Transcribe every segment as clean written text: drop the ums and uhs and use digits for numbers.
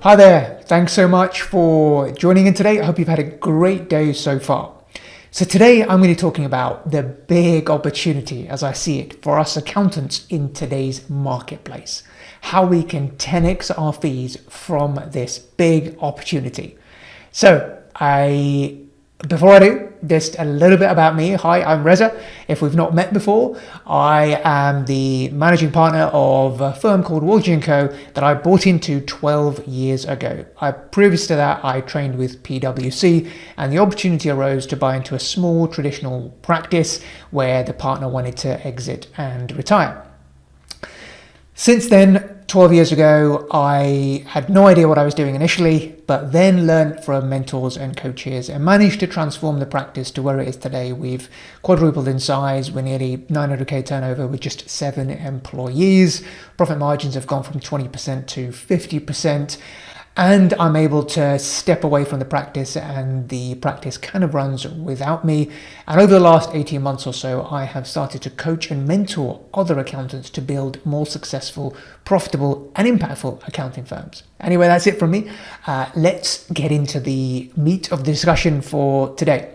Hi there, thanks so much for joining in today. I hope you've had a great day so far. So today I'm going to be talking about the big opportunity as I see it for us accountants in today's marketplace. How we can 10x our fees from this big opportunity. Before I do, just a little bit about me. Hi, I'm Reza. If we've not met before, I am the managing partner of a firm called Brochure that I bought into 12 years ago. Previous to that, I trained with PwC, and the opportunity arose to buy into a small traditional practice where the partner wanted to exit and retire. Since then, 12 years ago, I had no idea what I was doing initially, but then learned from mentors and coaches and managed to transform the practice to where it is today. We've quadrupled in size. We're nearly 900k turnover with just 7 employees. Profit margins have gone from 20% to 50%. And I'm able to step away from the practice, and the practice kind of runs without me. And over the last 18 months or so, I have started to coach and mentor other accountants to build more successful, profitable, and impactful accounting firms. Anyway, that's it from me. Let's get into the meat of the discussion for today.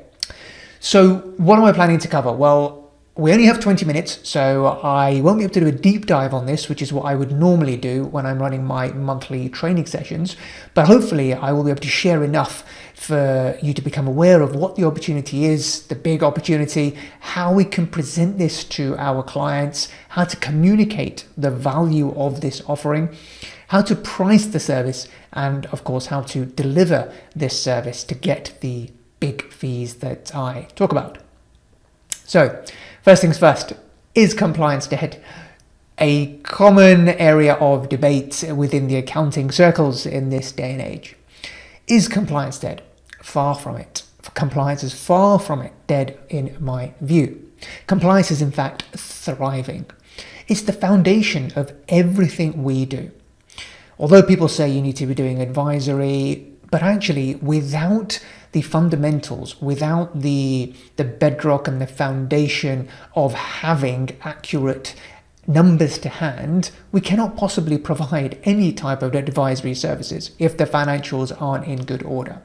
So what am I planning to cover? Well, we only have 20 minutes, so I won't be able to do a deep dive on this, which is what I would normally do when I'm running my monthly training sessions. But hopefully I will be able to share enough for you to become aware of what the opportunity is, the big opportunity, how we can present this to our clients, how to communicate the value of this offering, how to price the service, and of course, how to deliver this service to get the big fees that I talk about. So, first things first, is compliance dead? A common area of debate within the accounting circles in this day and age. Is compliance dead? Far from it. Compliance is far from it dead in my view. Compliance is in fact thriving. It's the foundation of everything we do. Although people say you need to be doing advisory, but actually without the fundamentals, without the bedrock and the foundation of having accurate numbers to hand, we cannot possibly provide any type of advisory services if the financials aren't in good order.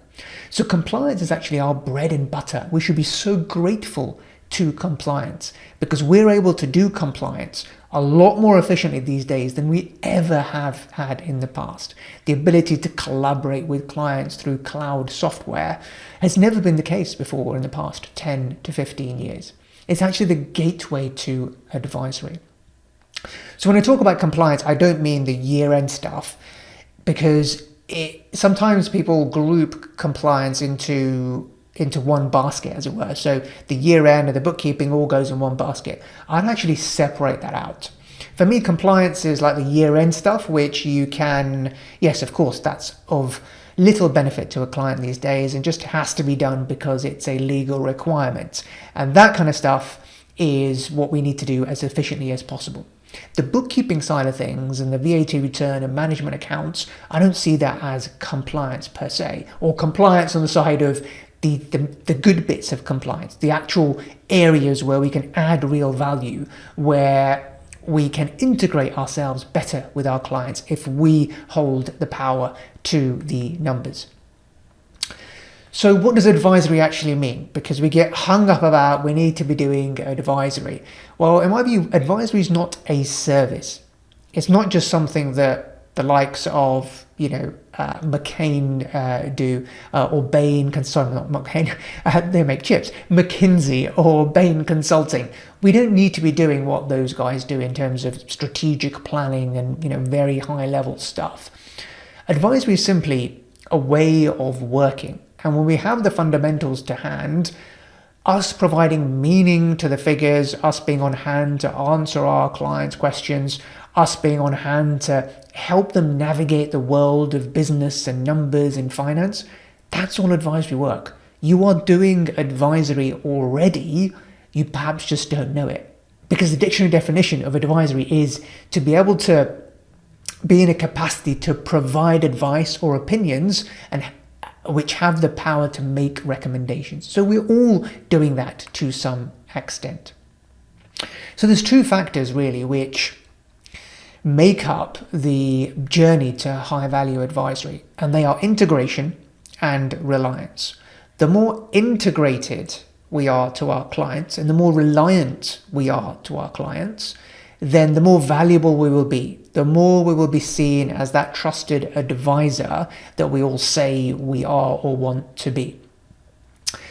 So compliance is actually our bread and butter. We should be so grateful to compliance because we're able to do compliance a lot more efficiently these days than we ever have had in the past. The ability to collaborate with clients through cloud software has never been the case before in the past 10 to 15 years. It's actually the gateway to advisory. So when I talk about compliance, I don't mean the year-end stuff, because sometimes people group compliance into one basket, as it were. So the year-end and the bookkeeping all goes in one basket. I'd actually separate that out. For me, compliance is like the year-end stuff, which you can, yes, of course, that's of little benefit to a client these days and just has to be done because it's a legal requirement. And that kind of stuff is what we need to do as efficiently as possible. The bookkeeping side of things and the VAT return and management accounts, I don't see that as compliance per se, or compliance on the side of the good bits of compliance, the actual areas where we can add real value, where we can integrate ourselves better with our clients if we hold the power to the numbers. So what does advisory actually mean? Because we get hung up about we need to be doing advisory. Well, in my view, advisory is not a service. It's not just something that the likes of, McCain do, or Bain, sorry, not McCain, they make chips, McKinsey or Bain Consulting. We don't need to be doing what those guys do in terms of strategic planning and, very high level stuff. Advisory is simply a way of working. And when we have the fundamentals to hand, us providing meaning to the figures, us being on hand to answer our clients' questions, us being on hand to help them navigate the world of business and numbers and finance, that's all advisory work. You are doing advisory already, you perhaps just don't know it. Because the dictionary definition of advisory is to be able to be in a capacity to provide advice or opinions and which have the power to make recommendations. So we're all doing that to some extent. So there's two factors really which make up the journey to high value advisory, and they are integration and reliance. The more integrated we are to our clients and the more reliant we are to our clients, then the more valuable we will be. The more we will be seen as that trusted advisor that we all say we are or want to be.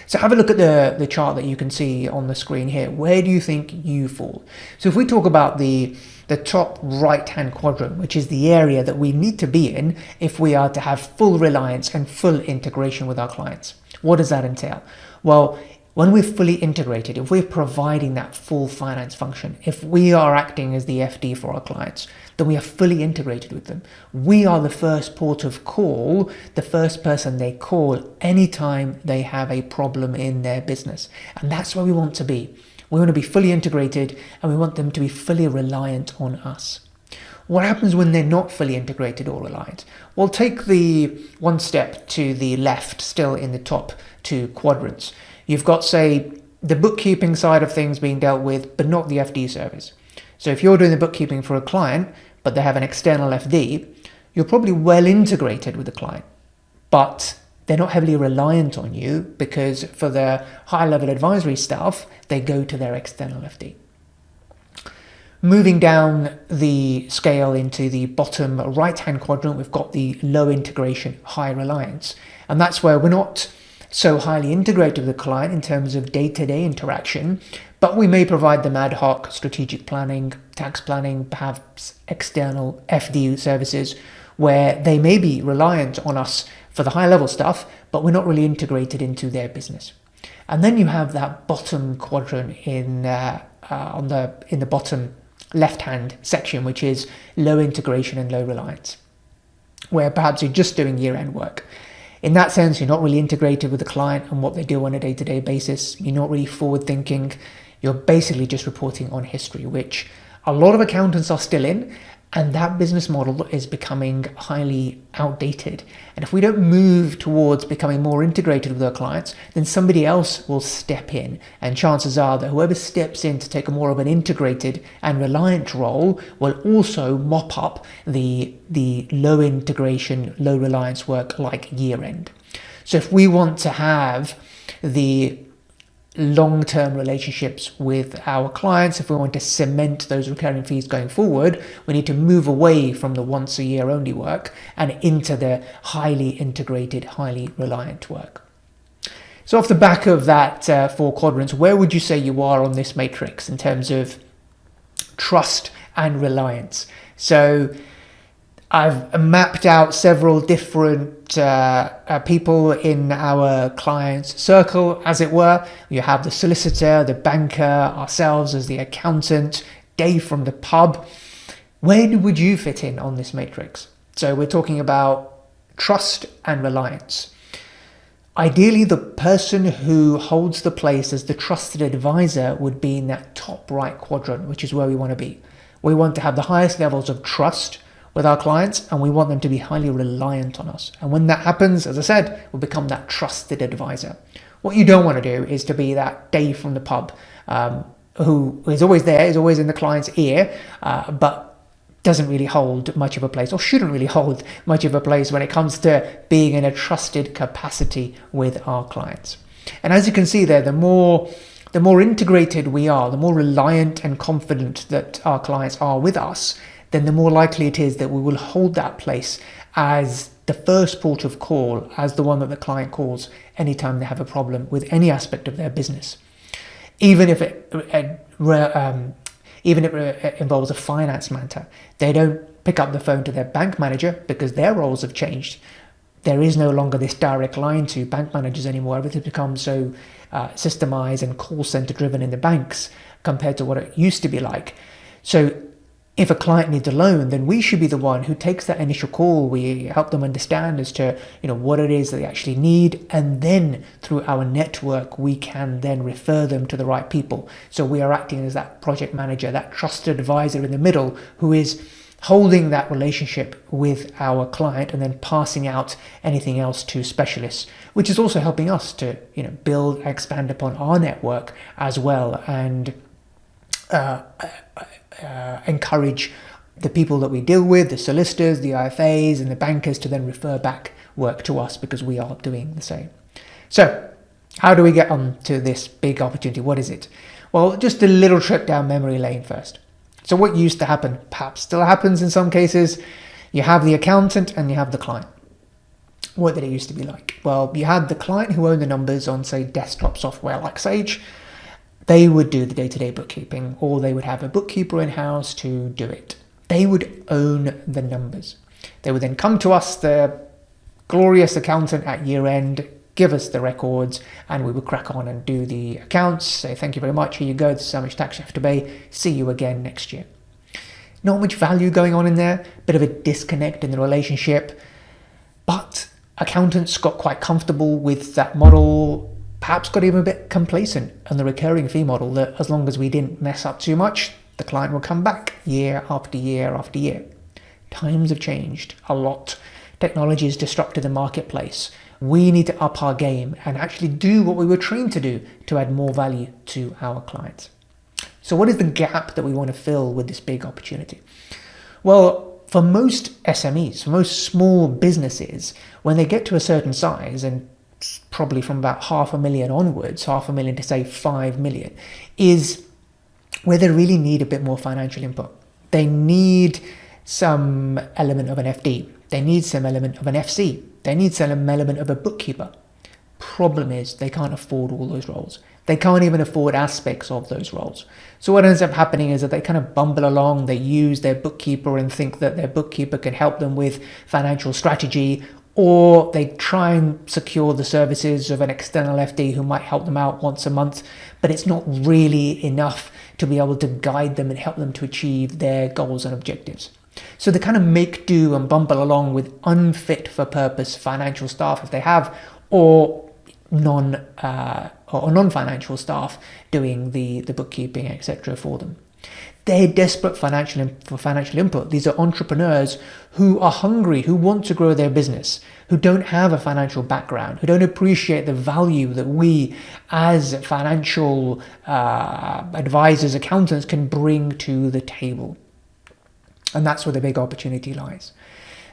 So have a look at the chart that you can see on the screen here. Where do you think you fall? So if we talk about the top right-hand quadrant, which is the area that we need to be in if we are to have full reliance and full integration with our clients. What does that entail? Well, when we're fully integrated, if we're providing that full finance function, if we are acting as the FD for our clients, then we are fully integrated with them. We are the first port of call, the first person they call anytime they have a problem in their business. And that's where we want to be. We want to be fully integrated and we want them to be fully reliant on us. What happens when they're not fully integrated or reliant? Well, take the one step to the left, still in the top two quadrants. You've got, say, the bookkeeping side of things being dealt with, but not the FD service. So if you're doing the bookkeeping for a client, but they have an external FD, you're probably well integrated with the client, but they're not heavily reliant on you because for the high-level advisory stuff, they go to their external FD. Moving down the scale into the bottom right-hand quadrant, we've got the low integration, high reliance. And that's where we're not so highly integrated with the client in terms of day-to-day interaction, but we may provide them ad hoc strategic planning, tax planning, perhaps external FD services where they may be reliant on us for the high-level stuff, but we're not really integrated into their business. And then you have that bottom quadrant in the bottom left-hand section, which is low integration and low reliance, where perhaps you're just doing year-end work. In that sense, you're not really integrated with the client and what they do on a day-to-day basis. You're not really forward-thinking. You're basically just reporting on history, which a lot of accountants are still in, and that business model is becoming highly outdated. And if we don't move towards becoming more integrated with our clients, then somebody else will step in. And chances are that whoever steps in to take a more of an integrated and reliant role will also mop up the low integration, low reliance work like year end. So if we want to have the long-term relationships with our clients, if we want to cement those recurring fees going forward, we need to move away from the once a year only work and into the highly integrated, highly reliant work. So off the back of that 4 quadrants, where would you say you are on this matrix in terms of trust and reliance? So I've mapped out several different people in our client's circle, as it were. You have the solicitor, the banker, ourselves as the accountant, Dave from the pub. Where would you fit in on this matrix? So we're talking about trust and reliance. Ideally, the person who holds the place as the trusted advisor would be in that top right quadrant, which is where we want to be. We want to have the highest levels of trust with our clients, and we want them to be highly reliant on us. And when that happens, as I said, we'll become that trusted advisor. What you don't want to do is to be that Dave from the pub who is always there, is always in the client's ear, but doesn't really hold much of a place, or shouldn't really hold much of a place when it comes to being in a trusted capacity with our clients. And as you can see there, the more integrated we are, the more reliant and confident that our clients are with us, then the more likely it is that we will hold that place as the first port of call, as the one that the client calls anytime they have a problem with any aspect of their business. Even if it involves a finance matter, they don't pick up the phone to their bank manager because their roles have changed. There is no longer this direct line to bank managers anymore. Everything's become so systemized and call center driven in the banks compared to what it used to be like. So if a client needs a loan, then we should be the one who takes that initial call. We help them understand as to what it is that they actually need, and then through our network we can then refer them to the right people. So we are acting as that project manager, that trusted advisor in the middle, who is holding that relationship with our client and then passing out anything else to specialists, which is also helping us to build, expand upon our network as well, and encourage the people that we deal with, the solicitors, the IFAs, and the bankers, to then refer back work to us because we are doing the same. So, how do we get on to this big opportunity? What is it? Well, just a little trip down memory lane first. So what used to happen, perhaps still happens in some cases, you have the accountant and you have the client. What did it used to be like? Well, you had the client who owned the numbers on, say, desktop software like Sage. They would do the day-to-day bookkeeping, or they would have a bookkeeper in-house to do it. They would own the numbers. They would then come to us, the glorious accountant at year end, give us the records, and we would crack on and do the accounts, say thank you very much, here you go, this is how much tax you have to pay, see you again next year. Not much value going on in there, bit of a disconnect in the relationship, but accountants got quite comfortable with that model, perhaps got even a bit complacent on the recurring fee model, that as long as we didn't mess up too much, the client will come back year after year after year. Times have changed a lot. Technology has disrupted the marketplace. We need to up our game and actually do what we were trained to do to add more value to our clients. So what is the gap that we want to fill with this big opportunity? Well, for most SMEs, for most small businesses, when they get to a certain size, and probably from about 500,000 onwards, 500,000 to say 5 million, is where they really need a bit more financial input. They need some element of an FD. They need some element of an FC. They need some element of a bookkeeper. Problem is, they can't afford all those roles. They can't even afford aspects of those roles. So what ends up happening is that they kind of bumble along, they use their bookkeeper and think that their bookkeeper can help them with financial strategy, or they try and secure the services of an external FD who might help them out once a month, but it's not really enough to be able to guide them and help them to achieve their goals and objectives. So they kind of make do and bumble along with unfit for purpose financial staff if they have, or non-financial staff doing the bookkeeping, etc. for them. They're desperate for financial input. These are entrepreneurs who are hungry, who want to grow their business, who don't have a financial background, who don't appreciate the value that we as financial advisors, accountants can bring to the table. And that's where the big opportunity lies.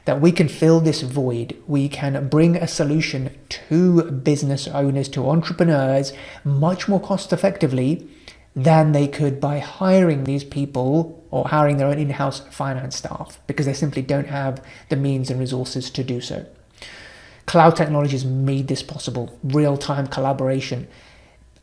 That we can fill this void, we can bring a solution to business owners, to entrepreneurs, much more cost effectively than they could by hiring these people or hiring their own in-house finance staff, because they simply don't have the means and resources to do so. Cloud technology has made this possible. Real-time collaboration,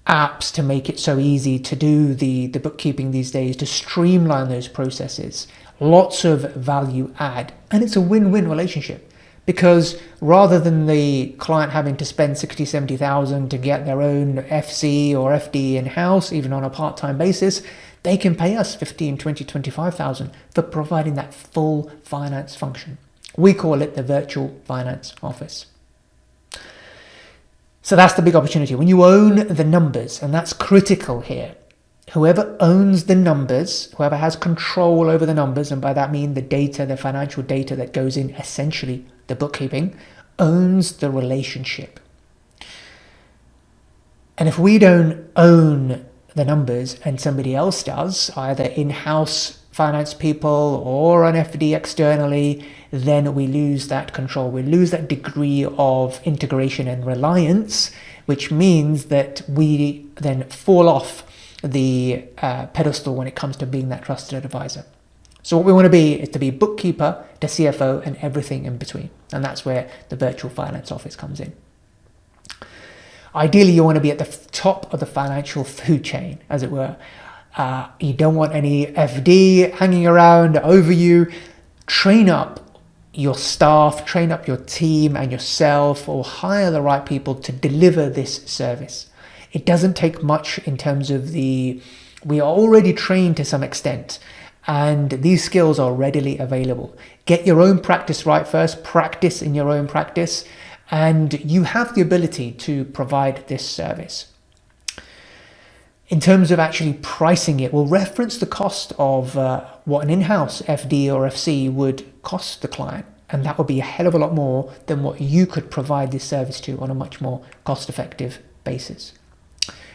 apps to make it so easy to do the bookkeeping these days, to streamline those processes. Lots of value add, and it's a win-win relationship, because rather than the client having to spend 60, 70,000 to get their own FC or FD in-house, even on a part-time basis, they can pay us 15, 20, 25,000 for providing that full finance function. We call it the virtual finance office. So that's the big opportunity. When you own the numbers, and that's critical here, whoever owns the numbers, whoever has control over the numbers, and by that I mean the data, the financial data that goes in, essentially the bookkeeping, owns the relationship. And if we don't own the numbers and somebody else does, either in-house finance people or an FD externally, then we lose that control. We lose that degree of integration and reliance, which means that we then fall off the pedestal when it comes to being that trusted advisor. So what we want to be is to be bookkeeper to CFO and everything in between. And that's where the virtual finance office comes in. Ideally, you want to be at the top of the financial food chain, as it were. You don't want any FD hanging around over you. Train up your staff, train up your team and yourself, or hire the right people to deliver this service. It doesn't take much in terms of we are already trained to some extent, and these skills are readily available. Get your own practice right first, practice in your own practice, and you have the ability to provide this service. In terms of actually pricing it, we'll reference the cost of what an in-house FD or FC would cost the client, and that would be a hell of a lot more than what you could provide this service to on a much more cost-effective basis.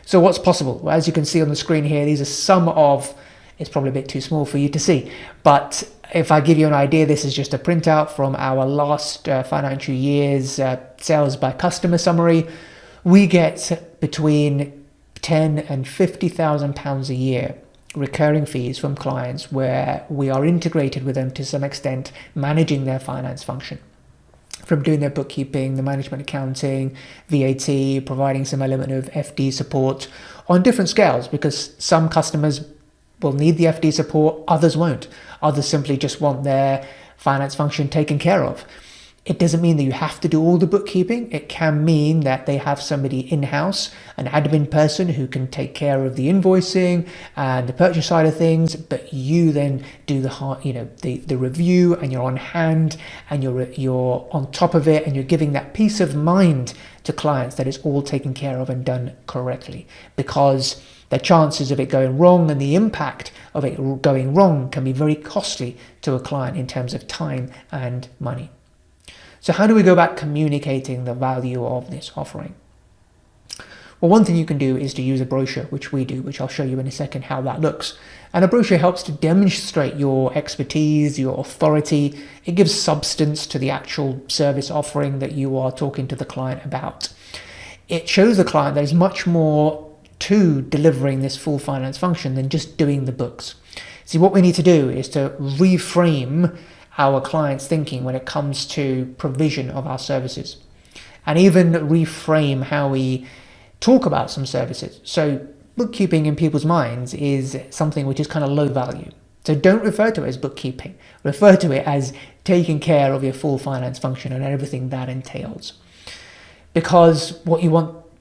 So what's possible? Well, as you can see on the screen here, these are some of It's probably a bit too small for you to see. But if I give you an idea, this is just a printout from our last financial year's sales by customer summary. We get between 10 and 50,000 pounds a year recurring fees from clients where we are integrated with them to some extent, managing their finance function. From doing their bookkeeping, the management accounting, VAT, providing some element of FD support on different scales, because some customers will need the FD support, others won't. Others simply just want their finance function taken care of. It doesn't mean that you have to do all the bookkeeping. It can mean that they have somebody in-house, an admin person who can take care of the invoicing and the purchase side of things, but you then do the review, and you're on hand, and you're on top of it, and you're giving that peace of mind to clients that it's all taken care of and done correctly, because the chances of it going wrong and the impact of it going wrong can be very costly to a client in terms of time and money. So how do we go about communicating the value of this offering? Well, one thing you can do is to use a brochure, which we do, which I'll show you in a second how that looks. And a brochure helps to demonstrate your expertise, your authority. It gives substance to the actual service offering that you are talking to the client about. It shows the client there's much more to delivering this full finance function than just doing the books. See, what we need to do is to reframe our clients' thinking when it comes to provision of our services, and even reframe how we talk about some services. So bookkeeping in people's minds is something which is kind of low value. So don't refer to it as bookkeeping. Refer to it as taking care of your full finance function and everything that entails. Because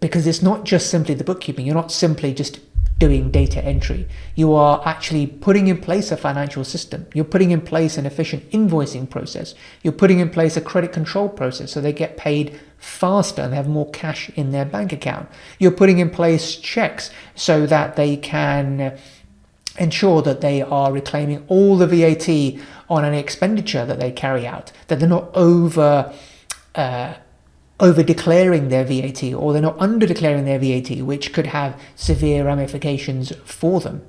it's not just simply the bookkeeping. You're not simply just doing data entry. You are actually putting in place a financial system. You're putting in place an efficient invoicing process. You're putting in place a credit control process so they get paid faster and have more cash in their bank account. You're putting in place checks so that they can ensure that they are reclaiming all the VAT on any expenditure that they carry out, that they're not over declaring their VAT, or they're not under declaring their VAT, which could have severe ramifications for them.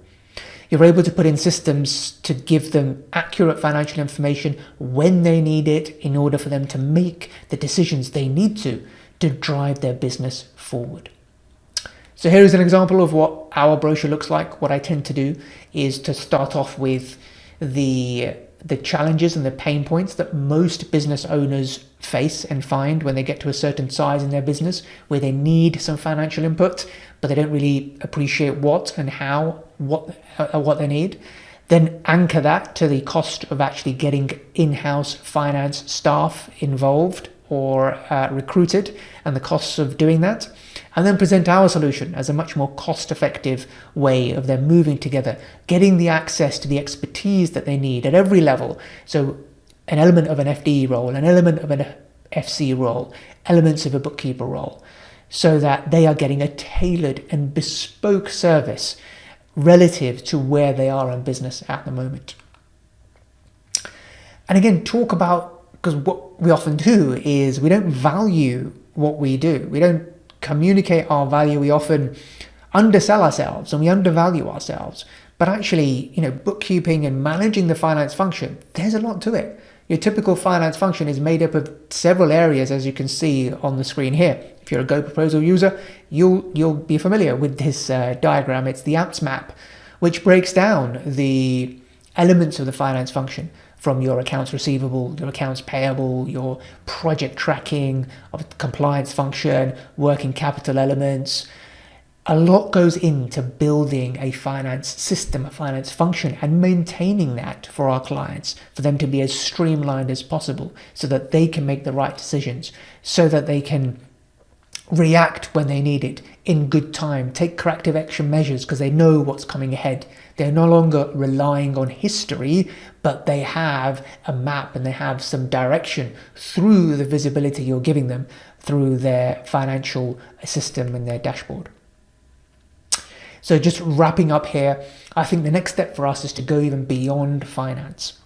You're able to put in systems to give them accurate financial information when they need it in order for them to make the decisions they need to drive their business forward. So here is an example of what our brochure looks like. What I tend to do is to start off with the challenges and the pain points that most business owners face and find when they get to a certain size in their business, where they need some financial input, but they don't really appreciate what and how, what they need. Then anchor that to the cost of actually getting in-house finance staff involved or recruited, and the costs of doing that. And then present our solution as a much more cost-effective way of them moving together, getting the access to the expertise that they need at every level. So an element of an FD role, an element of an FC role, elements of a bookkeeper role, so that they are getting a tailored and bespoke service relative to where they are in business at the moment. And again, talk about, because what we often do is we don't value what we do. We don't communicate our value. We often undersell ourselves and we undervalue ourselves. But actually, bookkeeping and managing the finance function, there's a lot to it. Your typical finance function is made up of several areas, as you can see on the screen here. If you're a Go Proposal user, you'll be familiar with this diagram. It's the apps map, which breaks down the elements of the finance function, from your accounts receivable, your accounts payable, your project tracking, of compliance function, working capital elements. A lot goes into building a finance system, a finance function, and maintaining that for our clients, for them to be as streamlined as possible so that they can make the right decisions, so that they can react when they need it in good time, take corrective action measures because they know what's coming ahead. They're no longer relying on history, but they have a map and they have some direction through the visibility you're giving them through their financial system and their dashboard. So just wrapping up here, I think the next step for us is to go even beyond finance.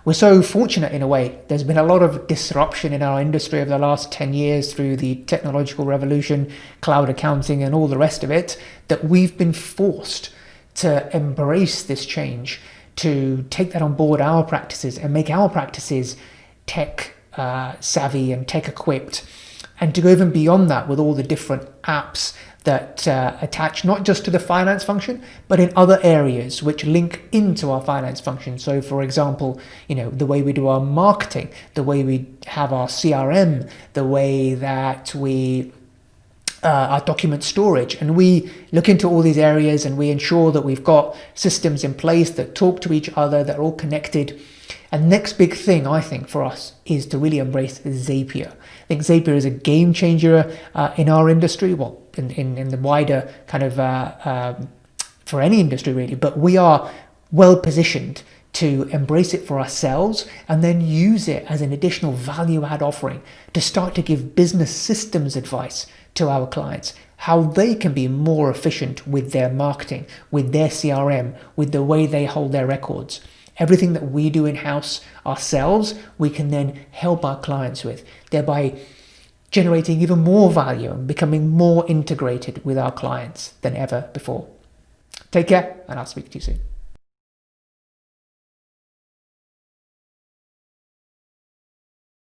We're so fortunate in a way. There's been a lot of disruption in our industry over the last 10 years through the technological revolution, cloud accounting, and all the rest of it, that we've been forced to embrace this change, to take that on board our practices and make our practices tech savvy and tech equipped, and to go even beyond that with all the different apps that attach not just to the finance function, but in other areas which link into our finance function. So for example, the way we do our marketing, the way we have our CRM, the way that we our document storage, and we look into all these areas and we ensure that we've got systems in place that talk to each other, that are all connected. And the next big thing, I think, for us is to really embrace Zapier. I think Zapier is a game changer in our industry, well, in the wider kind of, for any industry really, but we are well positioned to embrace it for ourselves and then use it as an additional value add offering to start to give business systems advice to our clients, how they can be more efficient with their marketing, with their CRM, with the way they hold their records. Everything that we do in-house ourselves, we can then help our clients with, thereby generating even more value and becoming more integrated with our clients than ever before. Take care, and I'll speak to you soon.